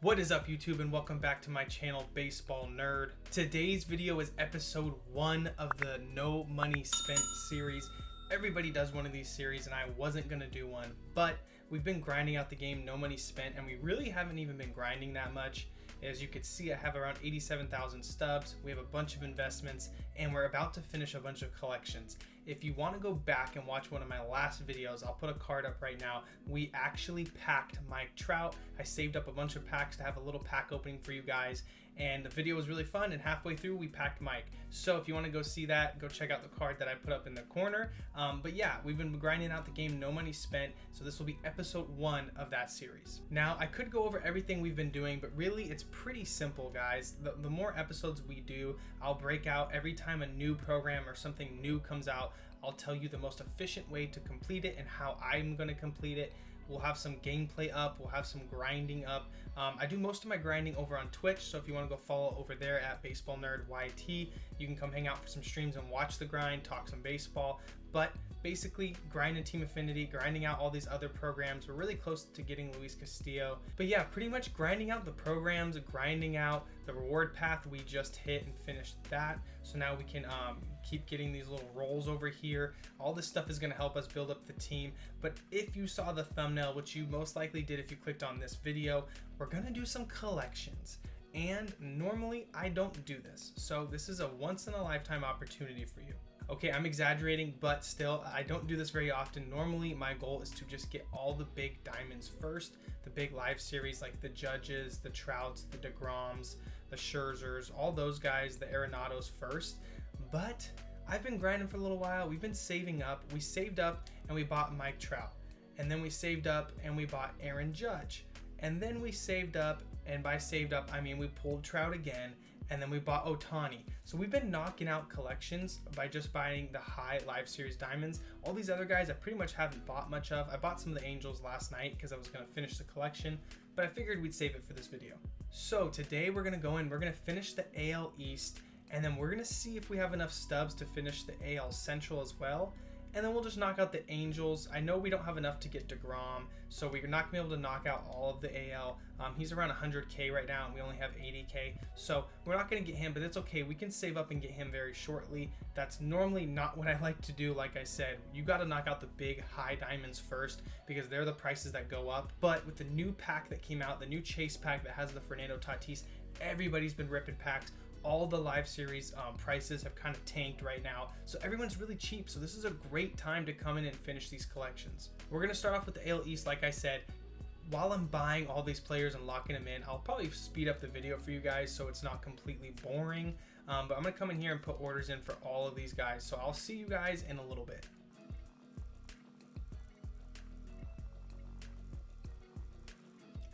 What is up, YouTube, and welcome back to my channel, Baseball Nerd. Today's video is episode 1 of the No Money Spent series. Everybody does one of these series, and I wasn't gonna do one, but we've been grinding out the game No Money Spent, and we really haven't even been grinding that much. As you can see, I have around 87,000 stubs. We have a bunch of investments, and we're about to finish a bunch of collections. If you want to go back and watch one of my last videos, I'll put a card up right now. We actually packed Mike Trout. I saved up a bunch of packs to have a little pack opening for you guys, and the video was really fun, and halfway through we packed Mike. So if you want to go see that, go check out the card that I put up in the corner. But yeah, we've been grinding out the game No Money Spent, so this will be episode 1 of that series. Now, I could go over everything we've been doing, but really it's pretty simple, guys. The more episodes we do, I'll break out every time a new program or something new comes out. I'll tell you the most efficient way to complete it and how I'm going to complete it. We'll have some gameplay up, we'll have some grinding up. I do most of my grinding over on Twitch, so if you want to go follow over there at baseballnerdyt, you can come hang out for some streams and watch the grind, talk some baseball. But basically, grinding Team Affinity, grinding out all these other programs. We're really close to getting Luis Castillo. But yeah, pretty much grinding out the programs, grinding out the reward path. We just hit and finished that. So now we can keep getting these little rolls over here. All this stuff is going to help us build up the team. But if you saw the thumbnail, which you most likely did if you clicked on this video, we're going to do some collections. And normally I don't do this. So this is a once in a lifetime opportunity for you. Okay, I'm exaggerating, but still, I don't do this very often. Normally, my goal is to just get all the big diamonds first, the big live series like the Judges, the Trouts, the DeGroms, the Scherzers, all those guys, the Arenados first. But I've been grinding for a little while. We've been saving up. We saved up and we bought Mike Trout. And then we saved up and we bought Aaron Judge. And then we saved up, and by saved up, I mean we pulled Trout again. And then we bought Ohtani. So we've been knocking out collections by just buying the high live series diamonds. All these other guys I pretty much haven't bought much of. I bought some of the Angels last night because I was going to finish the collection, but I figured we'd save it for this video. So today we're going to go in, we're going to finish the AL East, and then we're going to see if we have enough stubs to finish the AL Central as well. And then we'll just knock out the Angels. I know we don't have enough to get DeGrom, so we're not going to be able to knock out all of the AL. He's around 100K right now, and we only have 80K. So we're not going to get him, but it's okay. We can save up and get him very shortly. That's normally not what I like to do. Like I said, you got to knock out the big high diamonds first because they're the prices that go up. But with the new pack that came out, the new Chase pack that has the Fernando Tatis, everybody's been ripping packs. All the live series prices have kind of tanked right now, so everyone's really cheap. So this is a great time to come in and finish these collections. We're going to start off with the AL East. Like I said, while I'm buying all these players and locking them in, I'll probably speed up the video for you guys so it's not completely boring. But I'm going to come in here and put orders in for all of these guys. So I'll see you guys in a little bit.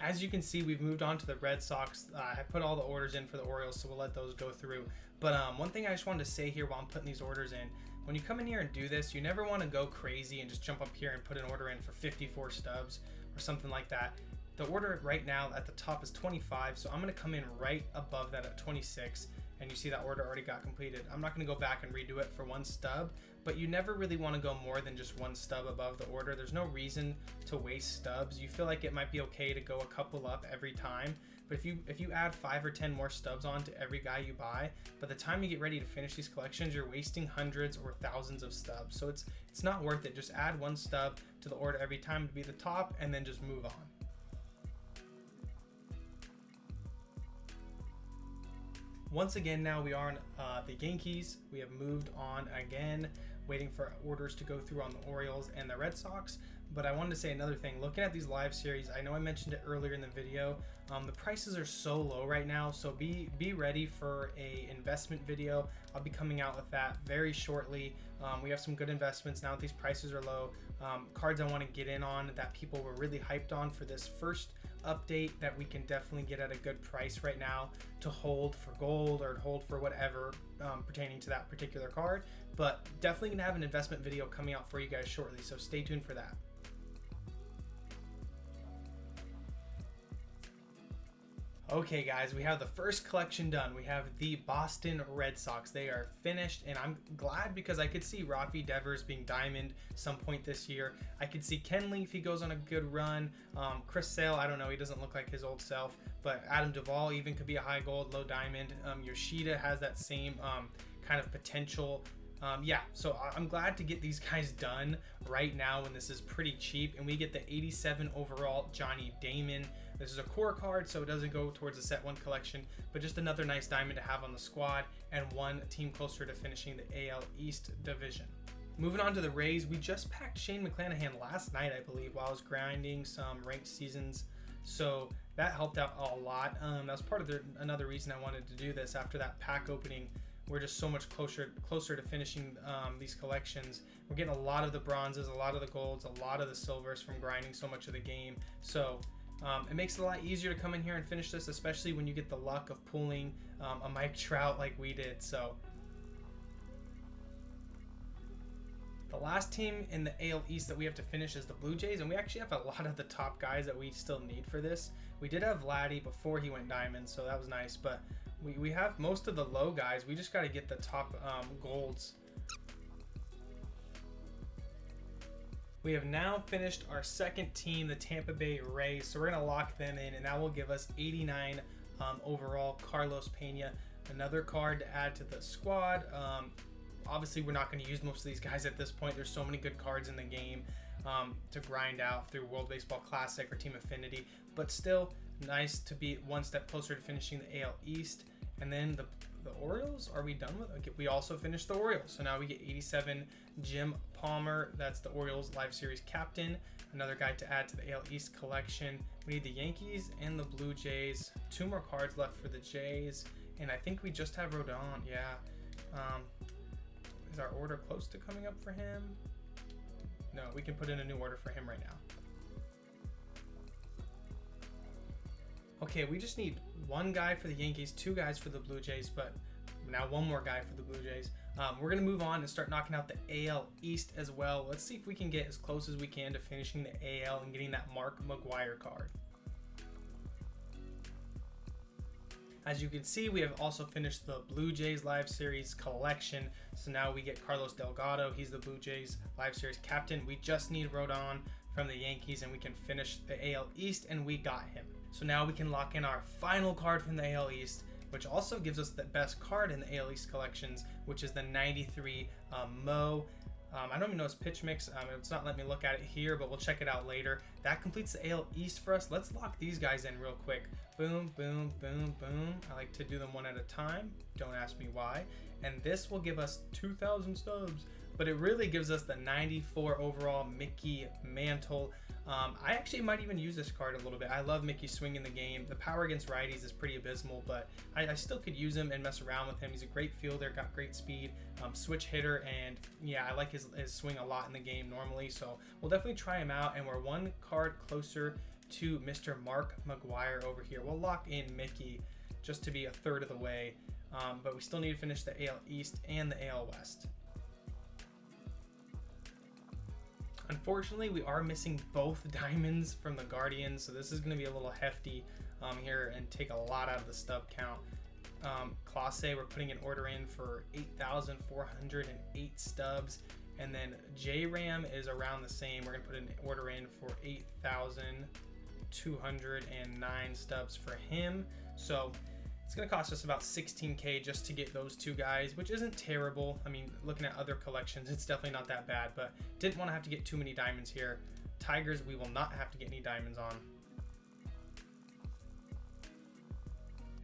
As you can see, we've moved on to the Red Sox. I put all the orders in for the Orioles, so we'll let those go through. But one thing I just wanted to say here while I'm putting these orders in, when you come in here and do this, you never want to go crazy and just jump up here and put an order in for 54 stubs or something like that. The order right now at the top is 25, so I'm going to come in right above that at 26. And you see that order already got completed. I'm not going to go back and redo it for one stub, but you never really want to go more than just one stub above the order. There's no reason to waste stubs. You feel like it might be okay to go a couple up every time, but if you add 5 or 10 more stubs on to every guy you buy, by the time you get ready to finish these collections, you're wasting hundreds or thousands of stubs. So it's not worth it. Just add one stub to the order every time to be the top, and then just move on. Once again, now we are on the Yankees. We have moved on again, waiting for orders to go through on the Orioles and the Red Sox. But I wanted to say another thing. Looking at these live series, I know I mentioned it earlier in the video. The prices are so low right now, so be ready for a investment video. I'll be coming out with that very shortly. We have some good investments now that these prices are low. Cards I want to get in on that people were really hyped on for this first update that we can definitely get at a good price right now to hold for gold or hold for whatever pertaining to that particular card. But definitely gonna have an investment video coming out for you guys shortly, so stay tuned for that. Okay guys, we have the first collection done. We have the Boston Red Sox. They are finished, and I'm glad because I could see Rafi Devers being diamond some point this year. I could see Kenley if he goes on a good run. Chris Sale, I don't know, he doesn't look like his old self, but Adam Duvall even could be a high gold, low diamond. Yoshida has that same kind of potential. Yeah, so I'm glad to get these guys done right now when this is pretty cheap, and we get the 87 overall Johnny Damon. This is a core card, so it doesn't go towards the set 1 collection, but just another nice diamond to have on the squad, and one team closer to finishing the AL East division. Moving on to the Rays, we just packed Shane McClanahan last night, I believe, while I was grinding some ranked seasons, so that helped out a lot. That was part of another reason I wanted to do this. After that pack opening, we're just so much closer to finishing these collections. We're getting a lot of the bronzes, a lot of the golds, a lot of the silvers from grinding so much of the game. So it makes it a lot easier to come in here and finish this, especially when you get the luck of pulling a Mike Trout like we did. So the last team in the AL East that we have to finish is the Blue Jays, and we actually have a lot of the top guys that we still need for this. We did have Vladdy before he went diamond, so that was nice, but we have most of the low guys. We just got to get the top golds. We have now finished our second team, the Tampa Bay Rays, so we're going to lock them in, and that will give us 89 overall. Carlos Pena, another card to add to the squad. Obviously, we're not going to use most of these guys at this point. There's so many good cards in the game to grind out through World Baseball Classic or Team Affinity, but still nice to be one step closer to finishing the AL East. And then the Orioles, are we done with? Okay, we also finished the Orioles, so now we get 87 Jim Palmer. That's the Orioles Live Series captain, another guy to add to the AL East collection. We need the Yankees and the Blue Jays. 2 more cards left for the Jays, and I think we just have Rodon. Yeah. Is our order close to coming up for him? No, we can put in a new order for him right now. Okay, we just need 1 guy for the Yankees, 2 guys for the Blue Jays, but now 1 more guy for the Blue Jays. We're going to move on and start knocking out the AL East as well. Let's see if we can get as close as we can to finishing the AL and getting that Mark McGwire card. As you can see, we have also finished the Blue Jays Live Series collection. So now we get Carlos Delgado. He's the Blue Jays Live Series captain. We just need Rodon from the Yankees and we can finish the AL East, and we got him. So now we can lock in our final card from the AL East, which also gives us the best card in the AL East collections, which is the 93 Mo. I don't even know his pitch mix. It's not letting me look at it here, but we'll check it out later. That completes the AL East for us. Let's lock these guys in real quick. Boom, boom, boom, boom. I like to do them one at a time. Don't ask me why. And this will give us 2,000 stubs, but it really gives us the 94 overall Mickey Mantle. I actually might even use this card a little bit. I love Mickey's swing in the game. The power against righties is pretty abysmal, but I still could use him and mess around with him. He's a great fielder, got great speed, switch hitter, and yeah, I like his swing a lot in the game normally, so we'll definitely try him out, and we're 1 card closer to Mr. Mark McGwire over here. We'll lock in Mickey just to be a third of the way, but we still need to finish the AL East and the AL West. Unfortunately, we are missing both diamonds from the Guardians, so this is going to be a little hefty here and take a lot out of the stub count. Classe, we're putting an order in for 8,408 stubs, and then J-Ram is around the same. We're going to put an order in for 8,209 stubs for him. So it's going to cost us about 16K just to get those 2 guys, which isn't terrible. I mean, looking at other collections, it's definitely not that bad, but didn't want to have to get too many diamonds here. Tigers, we will not have to get any diamonds on.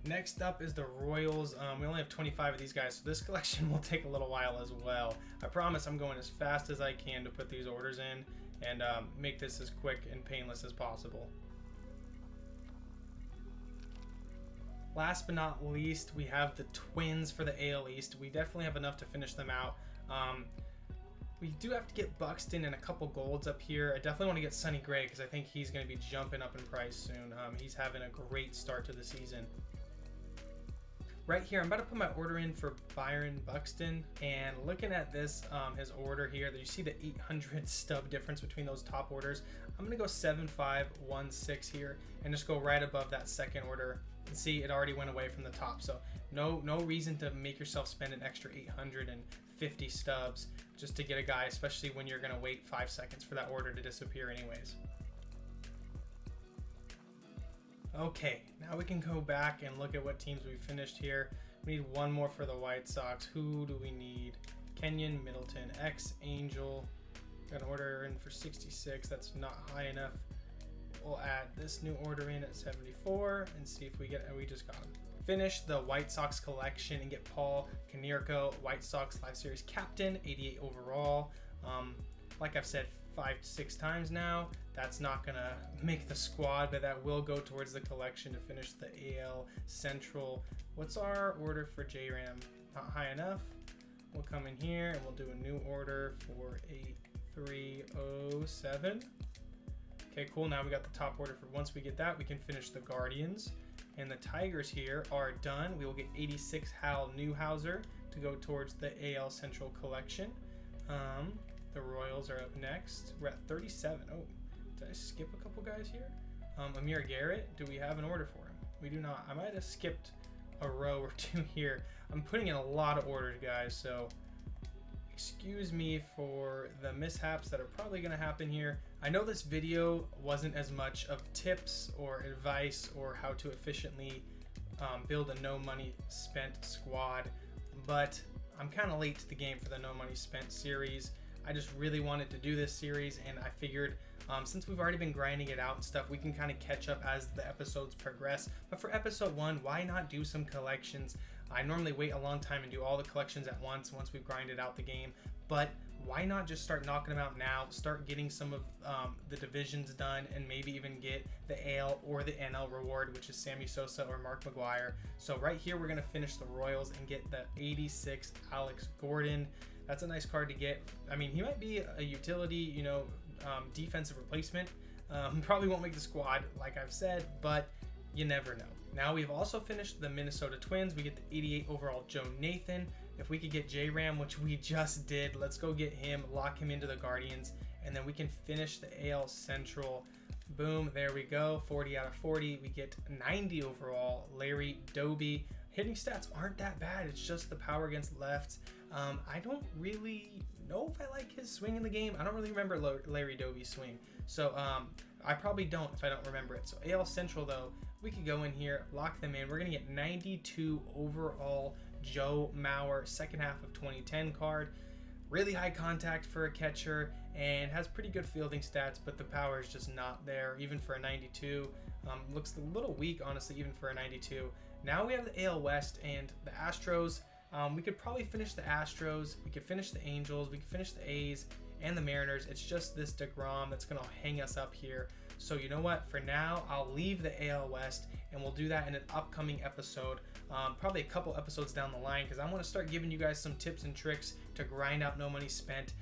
Next up is the Royals. We only have 25 of these guys, so this collection will take a little while as well. I promise I'm going as fast as I can to put these orders in and make this as quick and painless as possible. Last but not least, we have the Twins for the AL East. We definitely have enough to finish them out. We do have to get Buxton and a couple golds up here. I definitely want to get Sonny Gray because I think he's going to be jumping up in price soon. He's having a great start to the season. Right here, I'm about to put my order in for Byron Buxton, and looking at this, his order here, you see the 800 stub difference between those top orders. I'm going to go 7516 here and just go right above that second order. And see, it already went away from the top, so no reason to make yourself spend an extra 850 stubs just to get a guy, especially when you're going to wait 5 seconds for that order to disappear anyways. Okay, now we can go back and look at what teams we finished here. We need one more for the White Sox. Who do we need? Kenyon, Middleton, Angel. Got an order in for 66. That's not high enough. We'll add this new order in at 74 and see if we get, and we just got him. Finish the White Sox collection and get Paul Konerko, White Sox Live Series captain, 88 overall. Like I've said 5 to 6 times now, that's not gonna make the squad, but that will go towards the collection to finish the AL Central. What's our order for J-Ram? Not high enough. We'll come in here and we'll do a new order for 8307. Okay, cool. Now we got the top order for, once we get that, we can finish the Guardians. And the Tigers here are done. We will get 86 Hal Newhouser to go towards the AL Central collection. The Royals are up next. We're at 37. Oh, did I skip a couple guys here? Amir Garrett, do we have an order for him? We do not. I might have skipped a row or two here. I'm putting in a lot of orders, guys, so excuse me for the mishaps that are probably going to happen here. I know this video wasn't as much of tips or advice or how to efficiently build a no money spent squad, but I'm kind of late to the game for the no money spent series. I just really wanted to do this series, and I figured since we've already been grinding it out and stuff, we can kind of catch up as the episodes progress. But for episode 1, why not do some collections? I normally wait a long time and do all the collections at once we've grinded out the game, but why not just start knocking them out now, start getting some of the divisions done, and maybe even get the AL or the NL reward, which is Sammy Sosa or Mark McGwire. So right here, we're going to finish the Royals and get the 86 Alex Gordon. That's a nice card to get. I mean, he might be a utility, you know, defensive replacement. Probably won't make the squad, like I've said, but you never know. Now we've also finished the Minnesota Twins. We get the 88 overall Joe Nathan. If we could get J-Ram, which we just did, let's go get him, lock him into the Guardians, and then we can finish the AL Central. Boom, there we go. 40 out of 40. We get 90 overall Larry Doby. Hitting stats aren't that bad. It's just the power against lefts. I don't really know if I like his swing in the game. I don't really remember Larry Doby's swing. So I probably don't if I don't remember it. So AL Central, though, we could go in here, lock them in. We're going to get 92 overall Joe Mauer, second half of 2010 card. Really high contact for a catcher and has pretty good fielding stats, but the power is just not there, even for a 92. Looks a little weak, honestly, even for a 92. Now we have the AL West and the Astros. We could probably finish the Astros. We could finish the Angels. We could finish the A's and the Mariners. It's just this DeGrom that's going to hang us up here. So you know what? For now, I'll leave the AL West, and we'll do that in an upcoming episode. Probably a couple episodes down the line, because I want to start giving you guys some tips and tricks to grind out no money spent.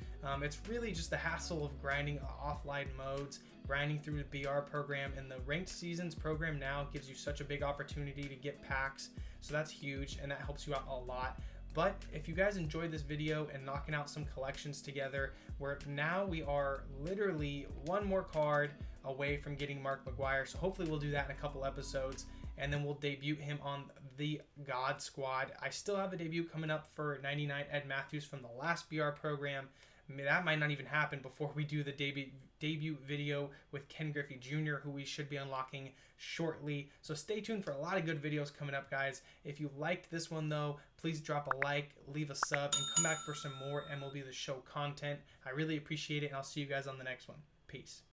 It's really just the hassle of grinding offline modes, grinding through the BR program, and the ranked seasons program now gives you such a big opportunity to get packs. So that's huge, and that helps you out a lot. But if you guys enjoyed this video and knocking out some collections together, where now we are literally one more card away from getting Mark McGwire. So hopefully we'll do that in a couple episodes, and then we'll debut him on the God Squad. I still have a debut coming up for 99 Ed Matthews from the last BR program. I mean, that might not even happen before we do the debut video with Ken Griffey Jr., who we should be unlocking shortly. So stay tuned for a lot of good videos coming up, guys. If you liked this one, though, please drop a like, leave a sub, and come back for some more MLB The Show content. I really appreciate it, and I'll see you guys on the next one. Peace.